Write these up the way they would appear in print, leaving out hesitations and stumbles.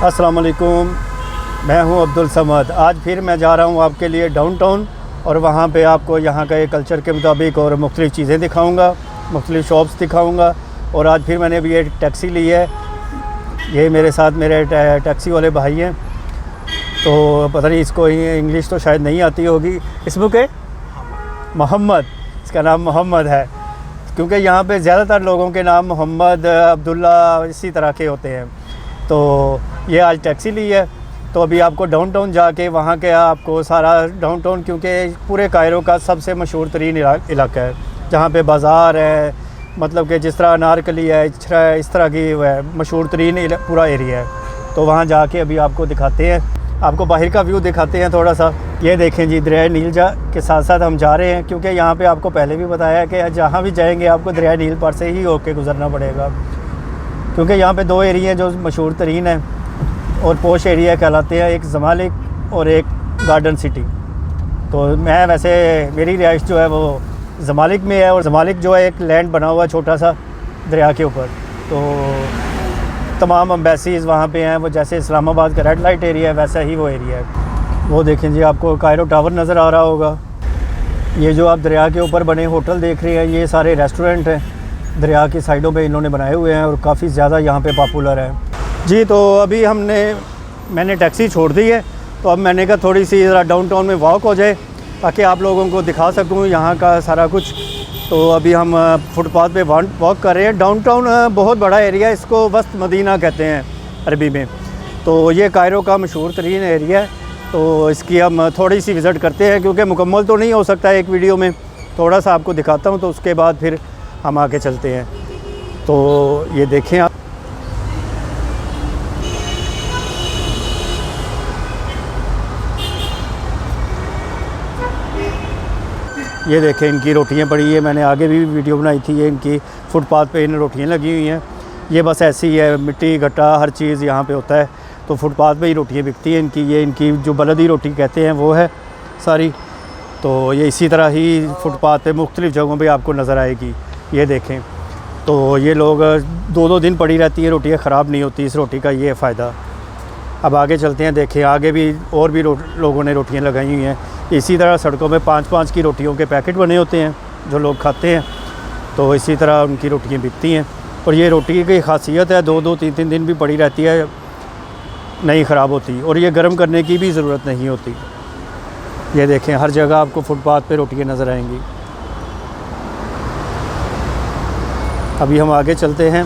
अस्सलाम वालेकुम, मैं हूं अब्दुल समद। आज फिर मैं जा रहा हूं आपके लिए डाउनटाउन और वहां पे आपको यहां का एक कल्चर के मुताबिक और मुख्तलिफ़ चीज़ें दिखाऊंगा, मुख्तलिफ़ शॉप्स दिखाऊंगा। और आज फिर मैंने अभी एक टैक्सी ली है, ये मेरे साथ मेरे टैक्सी वाले भाई हैं। तो पता नहीं इसको इंग्लिश तो शायद नहीं आती होगी। इसमें के मोहम्मद, इसका नाम मोहम्मद है क्योंकि यहाँ पे ज़्यादातर लोगों के नाम मोहम्मद, अब्दुल्ला इसी तरह के होते हैं। तो ये आज टैक्सी ली है, तो अभी आपको डाउनटाउन जाके वहाँ के आपको सारा डाउनटाउन, क्योंकि पूरे कायरो का सबसे मशहूर तरीन इलाका है जहाँ पे बाज़ार है, मतलब कि जिस तरह अनारकली है इस तरह की मशहूर तरीन पूरा एरिया है। तो वहाँ जाके अभी आपको दिखाते हैं, आपको बाहर का व्यू दिखाते हैं थोड़ा सा। ये देखें जी, दरिया नील के साथ साथ हम जा रहे हैं, क्योंकि यहाँ पे आपको पहले भी बताया कि जहाँ भी जाएंगे आपको दरिया नील पर से ही होके गुजरना पड़ेगा, क्योंकि यहाँ पे दो एरिया जो मशहूर तरीन है और पोश एरिया कहलाते हैं, एक जमालिक और एक गार्डन सिटी। तो मैं वैसे मेरी रिहाइश जो है वो जमालिक में है, और जमालिक जो है एक लैंड बना हुआ है छोटा सा दरिया के ऊपर। तो तमाम एम्बेसीज़ वहाँ पे हैं, वो जैसे इस्लामाबाद का रेड लाइट एरिया है वैसा ही वो एरिया है। वो देखें जी, आपको कायरो टावर नज़र आ रहा होगा। ये जो आप दरिया के ऊपर बने होटल देख रहे हैं, ये सारे रेस्टोरेंट हैं, दरिया की साइडों पे इन्होंने बनाए हुए हैं और काफ़ी ज़्यादा यहाँ पे पॉपुलर है जी। तो अभी मैंने टैक्सी छोड़ दी है, तो अब मैंने कहा थोड़ी सी ज़रा डाउनटाउन में वॉक हो जाए ताकि आप लोगों को दिखा सकूँ यहाँ का सारा कुछ। तो अभी हम फुटपाथ पे वॉक कर रहे हैं। डाउनटाउन बहुत बड़ा एरिया है, इसको वस्त मदीना कहते हैं अरबी में। तो ये कायरो का मशहूर तरीन एरिया है, तो इसकी हम थोड़ी सी विज़िट करते हैं, क्योंकि मुकम्मल तो नहीं हो सकता एक वीडियो में, थोड़ा सा आपको दिखाता हूँ, तो उसके बाद फिर हम आगे चलते हैं। तो ये देखें आप, ये देखें इनकी रोटियां पड़ी है, मैंने आगे भी वीडियो बनाई थी। ये इनकी फुटपाथ पे इन रोटियां लगी हुई हैं। ये बस ऐसी ही है, मिट्टी घट्टा हर चीज़ यहाँ पे होता है, तो फुटपाथ पे ही रोटियां बिकती हैं इनकी। ये इनकी जो बलदी रोटी कहते हैं वो है सारी। तो ये इसी तरह ही फुटपाथ पे मुख्तलिफ़ जगहों पे आपको नज़र आएगी। ये देखें, तो ये लोग 2-2 दिन पड़ी रहती है, रोटियाँ ख़राब नहीं होती, इस रोटी का ये फ़ायदा। अब आगे चलते हैं, देखें आगे भी और भी लोगों ने रोटियाँ लगाई हुई हैं। इसी तरह सड़कों में 5-5 की रोटियों के पैकेट बने होते हैं जो लोग खाते हैं, तो इसी तरह उनकी रोटियाँ बिकती हैं। और ये रोटी की खासियत है, 2-2 3-3 दिन भी पड़ी रहती है, नहीं ख़राब होती, और ये गर्म करने की भी ज़रूरत नहीं होती। ये देखें हर जगह आपको फुटपाथ पे रोटियाँ नज़र आएंगी। अभी हम आगे चलते हैं।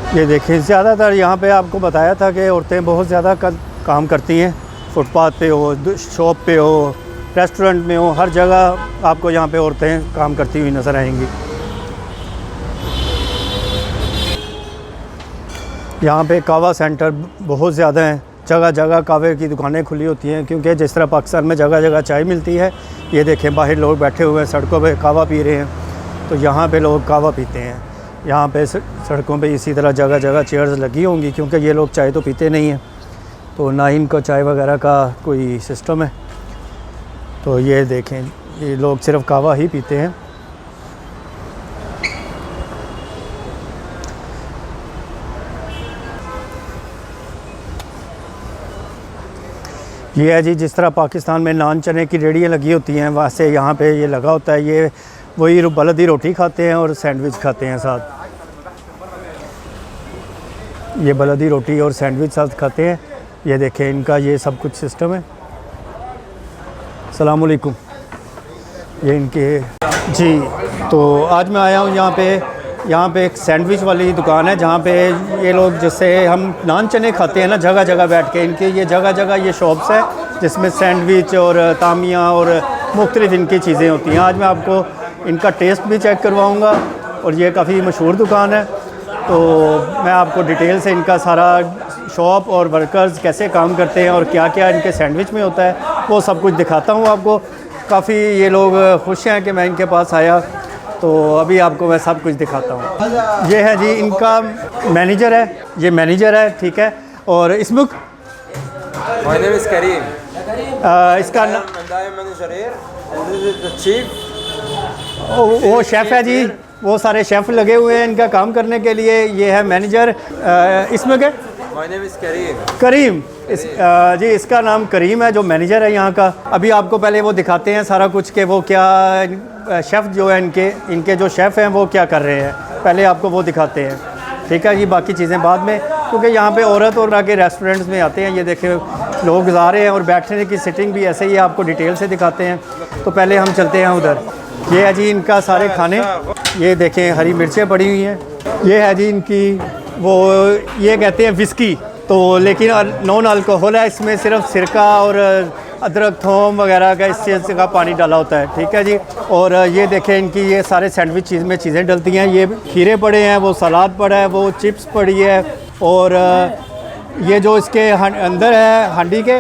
ये देखें, ज़्यादातर यहाँ पे आपको बताया था कि औरतें बहुत ज़्यादा काम करती हैं, फुटपाथ पे हो, शॉप पे हो, रेस्टोरेंट में हो, हर जगह आपको यहाँ पे औरतें काम करती हुई नज़र आएंगी। यहाँ पे कावा सेंटर बहुत ज़्यादा हैं, जगह जगह कावे की दुकानें खुली होती हैं, क्योंकि जिस तरह पाकिस्तान में जगह जगह चाय मिलती है, ये देखें बाहर लोग बैठे हुए हैं सड़कों पे कावा पी रहे हैं, तो यहाँ पे लोग कावा पीते हैं। यहाँ पे सड़कों पे इसी तरह जगह जगह चेयर्स लगी होंगी, क्योंकि ये लोग चाय तो पीते नहीं हैं, तो ना ही इनको चाय वगैरह का कोई सिस्टम है। तो ये देखें, ये लोग सिर्फ कावा ही पीते हैं। ये है जी, जिस तरह पाकिस्तान में नान चने की रेहड़ियाँ लगी होती हैं, वैसे यहाँ पे ये लगा होता है। ये वही बलदी रोटी खाते हैं और सैंडविच खाते हैं साथ। ये बलदी रोटी और सैंडविच साथ खाते हैं। ये देखें इनका ये सब कुछ सिस्टम है। अस्सलाम वालेकुम। ये इनके जी, तो आज मैं आया हूँ यहाँ पे एक सैंडविच वाली दुकान है, जहाँ पे ये लोग जैसे हम नान चने खाते हैं ना, जगह जगह बैठ के, इनके ये जगह जगह ये शॉप्स है जिसमें सैंडविच और तामिया और मुख्तलिफ़ इनकी चीज़ें होती हैं। आज मैं आपको इनका टेस्ट भी चेक करवाऊँगा, और ये काफ़ी मशहूर दुकान है, तो मैं आपको डिटेल से इनका सारा शॉप और वर्कर्स कैसे काम करते हैं और क्या क्या इनके सैंडविच में होता है वो सब कुछ दिखाता हूँ आपको। काफ़ी ये लोग खुश हैं कि मैं इनके पास आया, तो अभी आपको मैं सब कुछ दिखाता हूँ। ये है जी इनका मैनेजर है, ये मैनेजर है, ठीक है। और इसमें My name is Kareem. इसका And I am manager here, and this is the chief. वो शेफ़ है जी, वो सारे शेफ़ लगे हुए हैं इनका काम करने के लिए। ये है मैनेजर, इसमें क्या? My name is Kareem. करीम। जी इसका नाम करीम है, जो मैनेजर है यहाँ का। अभी आपको पहले वो दिखाते हैं सारा कुछ कि वो क्या शेफ़ जो है इनके जो शेफ़ हैं वो क्या कर रहे हैं, पहले आपको वो दिखाते हैं। ठीक है जी, बाकी चीज़ें बाद में, क्योंकि यहाँ पे औरत और आगे रेस्टोरेंट्स में आते हैं। ये देखें लोग आ रहे हैं और बैठने की सिटिंग भी ऐसे ही आपको डिटेल से दिखाते हैं। तो पहले हम चलते हैं उधर। ये है जी इनका सारे खाने, ये देखें हरी मिर्चें पड़ी हुई हैं। ये है जी इनकी वो, ये कहते हैं विस्की, तो लेकिन नॉन अल्कोहल है, इसमें सिर्फ सिरका और अदरक थोम वगैरह का इस चीज़ का पानी डाला होता है। ठीक है जी। और ये देखें इनकी ये सारे सैंडविच चीज़ में चीज़ें डलती हैं। ये खीरे पड़े हैं, वो सलाद पड़ा है, वो चिप्स पड़ी है, और ये जो इसके अंदर है हांडी के,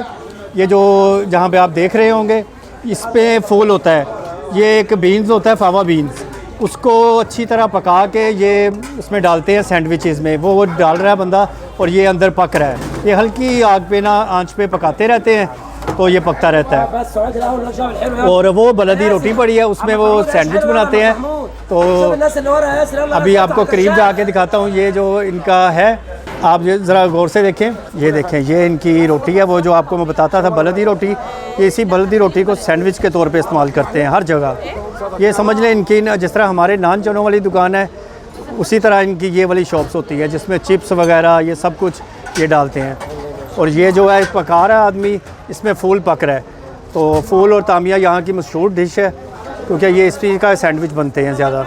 ये जो जहाँ पे आप देख रहे होंगे इस पे फूल होता है। ये एक बीन्स होता है, फावा बीन्स, उसको अच्छी तरह पका के ये उसमें डालते हैं सैंडविचेज़ में। वो डाल रहा है बंदा और ये अंदर पक रहा है। ये हल्की आग पे ना आंच पे पकाते रहते हैं तो ये पकता रहता है। और वो बलदी रोटी पड़ी है, उसमें वो सैंडविच बनाते हैं। तो अभी आपको करीब जाके दिखाता हूँ। ये जो इनका है, आप ये ज़रा गौर से देखें, ये देखें ये इनकी रोटी है, वो जो आपको मैं बताता था बलदी रोटी। ये इसी बलदी रोटी को सैंडविच के तौर पे इस्तेमाल करते हैं हर जगह। ये समझ लें इनकी जिस तरह हमारे नान चनों वाली दुकान है, उसी तरह इनकी ये वाली शॉप्स होती है जिसमें चिप्स वगैरह ये सब कुछ ये डालते हैं। और ये जो है पका रहा है आदमी, इसमें फूल पक रहा है। तो फूल और तामिया यहाँ की मशहूर डिश है, क्योंकि ये इस चीज़ का सैंडविच बनते हैं ज़्यादा।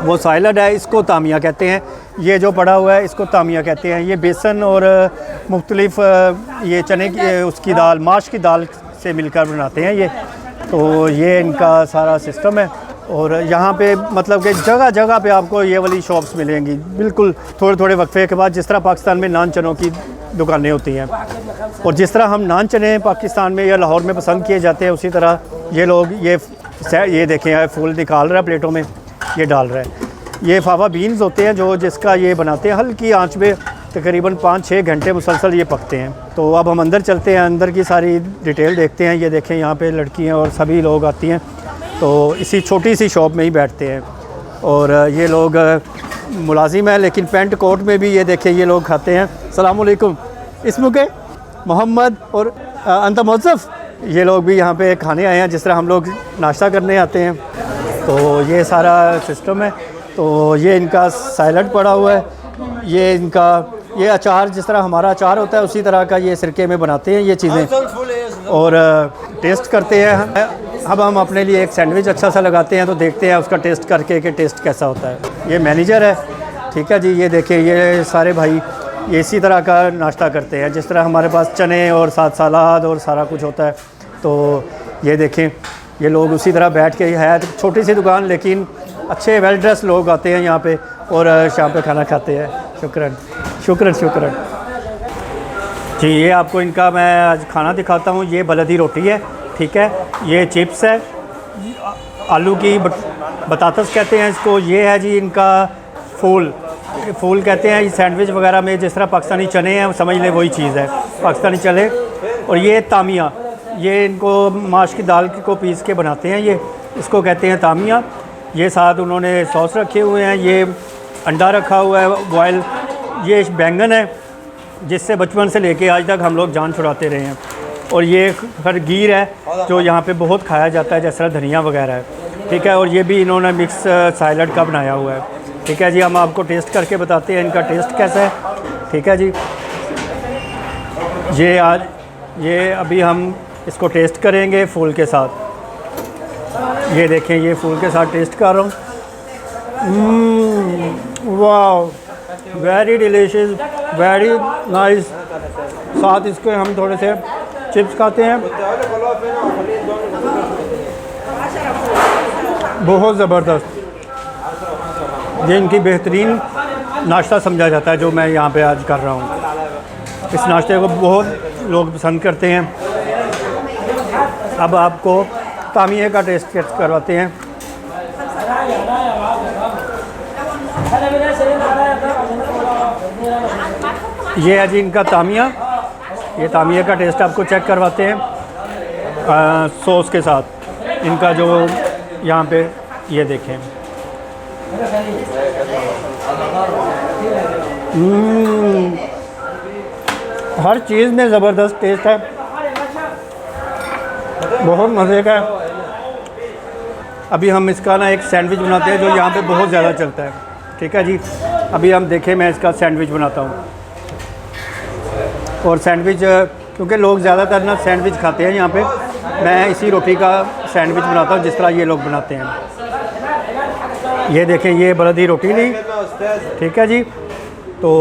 वो साइलड है, इसको तामिया कहते हैं। ये जो पड़ा हुआ है इसको तामिया कहते हैं। ये बेसन और मुख्तलिफ ये चने की उसकी दाल, माश की दाल से मिलकर बनाते हैं ये। तो ये इनका सारा सिस्टम है। और यहाँ पे मतलब कि जगह जगह पे आपको ये वाली शॉप्स मिलेंगी, बिल्कुल थोड़े थोड़े वक्फे के बाद। जिस तरह पाकिस्तान में नान चनों की दुकानें होती हैं और जिस तरह हम नान चने पाकिस्तान में या लाहौर में पसंद किए जाते हैं, उसी तरह ये लोग ये देखें फूल निकाल रहा है प्लेटों में, ये डाल रहा है। ये फावा बीन्स होते हैं जो जिसका ये बनाते हैं हल्की आंच पे, तकरीबन 5-6 घंटे मुसलसल ये पकते हैं। तो अब हम अंदर चलते हैं, अंदर की सारी डिटेल देखते हैं। ये देखें यहाँ पे लड़कियाँ और सभी लोग आती हैं, तो इसी छोटी सी शॉप में ही बैठते हैं। और ये लोग मुलाजिम है, लेकिन पेंट कोट में भी ये देखें ये लोग खाते हैं। अस्सलाम वालेकुम, इसमें के मोहम्मद और अंत मौसफ़, ये लोग भी यहाँ पे खाने आए हैं जिस तरह हम लोग नाश्ता करने आते हैं। तो ये सारा सिस्टम है। तो ये इनका सैलड पड़ा हुआ है, ये इनका ये अचार जिस तरह हमारा अचार होता है उसी तरह का ये सिरके में बनाते हैं ये चीज़ें और टेस्ट करते हैं। अब हम अपने लिए एक सैंडविच अच्छा सा लगाते हैं तो देखते हैं उसका टेस्ट करके कि टेस्ट कैसा होता है। ये मैनेजर है, ठीक है जी। ये देखिए ये सारे भाई ये इसी तरह का नाश्ता करते हैं जिस तरह हमारे पास चने और साथ सलाद और सारा कुछ होता है। तो ये देखें ये लोग उसी तरह बैठ के, है छोटी सी दुकान लेकिन अच्छे वेल ड्रेस लोग आते हैं यहाँ पे और शाम पे खाना खाते हैं। शुक्रन शुक्रन शुक्रन जी। ये आपको इनका मैं आज खाना दिखाता हूँ। ये बलदी रोटी है, ठीक है। ये चिप्स है, आलू की बतातस कहते हैं इसको। ये है जी इनका फूल कहते हैं। ये सैंडविच वगैरह में जिस तरह पाकिस्तानी चने हैं समझ लें वही चीज़ है, पाकिस्तानी चने। और ये तामिया, ये इनको माश की दाल को पीस के बनाते हैं, ये इसको कहते हैं तामिया। ये साथ उन्होंने सॉस रखे हुए हैं, ये अंडा रखा हुआ है बॉयल। ये बैंगन है जिससे बचपन से लेके आज तक हम लोग जान छुड़ाते रहे हैं। और ये खरगीर है जो यहाँ पे बहुत खाया जाता है, जैसा धनिया वगैरह है, ठीक है। और ये भी इन्होंने मिक्स सैलड का बनाया हुआ है, ठीक है जी। हम आपको टेस्ट करके बताते हैं इनका टेस्ट कैसा है, ठीक है जी। ये अभी हम इसको टेस्ट करेंगे फूल के साथ। ये देखें ये फूल के साथ टेस्ट कर रहा हूँ। वाह, वेरी डिलीशियस, वेरी नाइस। साथ इसके हम थोड़े से चिप्स खाते हैं, बहुत ज़बरदस्त। ये इनकी बेहतरीन नाश्ता समझा जाता है जो मैं यहाँ पे आज कर रहा हूँ। इस नाश्ते को बहुत लोग पसंद करते हैं। अब आपको तामिया का टेस्ट करवाते हैं। ये है जी इनका तामिया। ये तामिया का टेस्ट आपको चेक करवाते हैं सॉस के साथ। इनका जो यहाँ पे ये देखें। हर चीज़ में ज़बरदस्त टेस्ट है, बहुत मज़े का है। अभी हम इसका ना एक सैंडविच बनाते हैं जो यहाँ पे बहुत ज़्यादा चलता है। ठीक है जी, अभी हम देखें, मैं इसका सैंडविच बनाता हूँ। और सैंडविच क्योंकि लोग ज़्यादातर ना सैंडविच खाते हैं यहाँ पे, मैं इसी रोटी का सैंडविच बनाता हूँ जिस तरह ये लोग बनाते हैं। ये देखें, ये बलदी रोटी ली, ठीक है जी। तो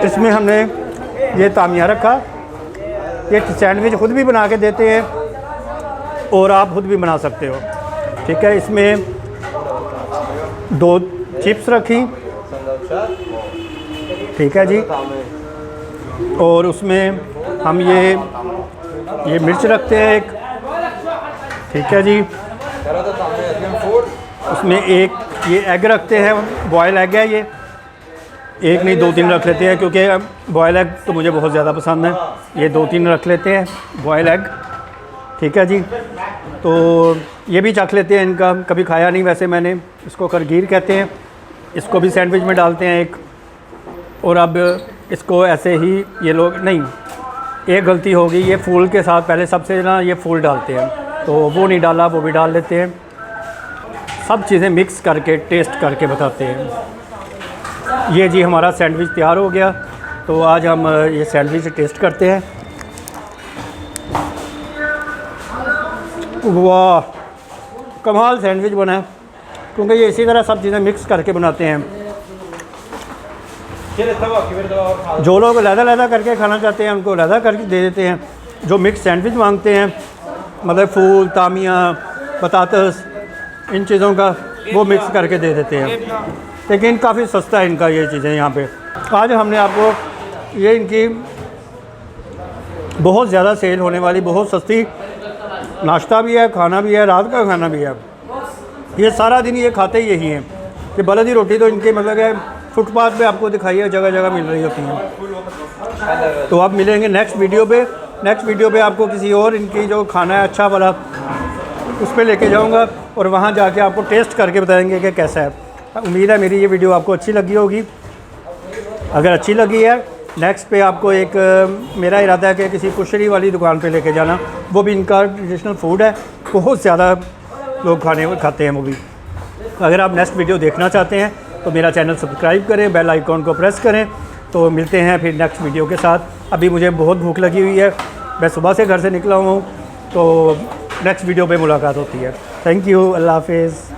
इसमें हमने ये तामिया रखा। ये सैंडविच खुद भी बना के देते हैं और आप खुद भी बना सकते हो। ठीक है, इसमें 2 चिप्स रखी, ठीक है जी। और उसमें हम ये मिर्च रखते हैं एक, ठीक है जी। उसमें एक ये एग रखते हैं, बॉयल एग है ये, एक नहीं 2-3 रख लेते हैं क्योंकि बॉयल एग तो मुझे बहुत ज़्यादा पसंद है। ये 2-3 रख लेते हैं बॉयल एग, ठीक है जी। तो ये भी चख लेते हैं, इनका कभी खाया नहीं वैसे मैंने, इसको खरगीर कहते हैं। इसको भी सैंडविच में डालते हैं एक। और अब इसको ऐसे ही ये लोग नहीं, एक गलती होगी, ये फूल के साथ पहले सबसे ना ये फूल डालते हैं, तो वो नहीं डाला, वो भी डाल लेते हैं। सब चीज़ें मिक्स करके टेस्ट करके बताते हैं। ये जी हमारा सैंडविच तैयार हो गया। तो आज हम ये सैंडविच टेस्ट करते हैं। वाह, कमाल सैंडविच बना है, क्योंकि ये इसी तरह सब चीज़ें मिक्स करके बनाते हैं। जो लोग लहदा करके खाना चाहते हैं उनको लहदा करके दे देते हैं। जो मिक्स सैंडविच मांगते हैं, मतलब फूल, तामिया, बतातस, इन चीज़ों का, वो मिक्स करके दे देते हैं। लेकिन काफ़ी सस्ता है इनका ये चीज़ें यहाँ पे। आज हमने आपको ये इनकी बहुत ज़्यादा सेल होने वाली, बहुत सस्ती, नाश्ता भी है, खाना भी है, रात का खाना भी है। ये सारा दिन ये खाते यही हैं कि बलदी रोटी तो इनके मतलब है फुटपाथ पे आपको दिखाई है, जगह जगह मिल रही होती हैं। तो आप मिलेंगे नेक्स्ट वीडियो पे। नेक्स्ट वीडियो पे आपको किसी और इनकी जो खाना है अच्छा वाला, उस पर लेके जाऊंगा और वहाँ जाके आपको टेस्ट करके बताएंगे कि कैसा है। उम्मीद है मेरी ये वीडियो आपको अच्छी लगी होगी। अगर अच्छी लगी है, नेक्स्ट पे आपको एक मेरा इरादा है कि किसी कुशरी वाली दुकान पे लेके जाना, वो भी इनका ट्रेडिशनल फूड है, बहुत ज़्यादा लोग खाते हैं वो भी। अगर आप नेक्स्ट वीडियो देखना चाहते हैं तो मेरा चैनल सब्सक्राइब करें, बेल आइकॉन को प्रेस करें। तो मिलते हैं फिर नेक्स्ट वीडियो के साथ। अभी मुझे बहुत भूख लगी हुई है, मैं सुबह से घर से निकला हुआ हूँ, तो नेक्स्ट वीडियो पे मुलाकात होती है। थैंक यू, अल्लाह हाफिज़।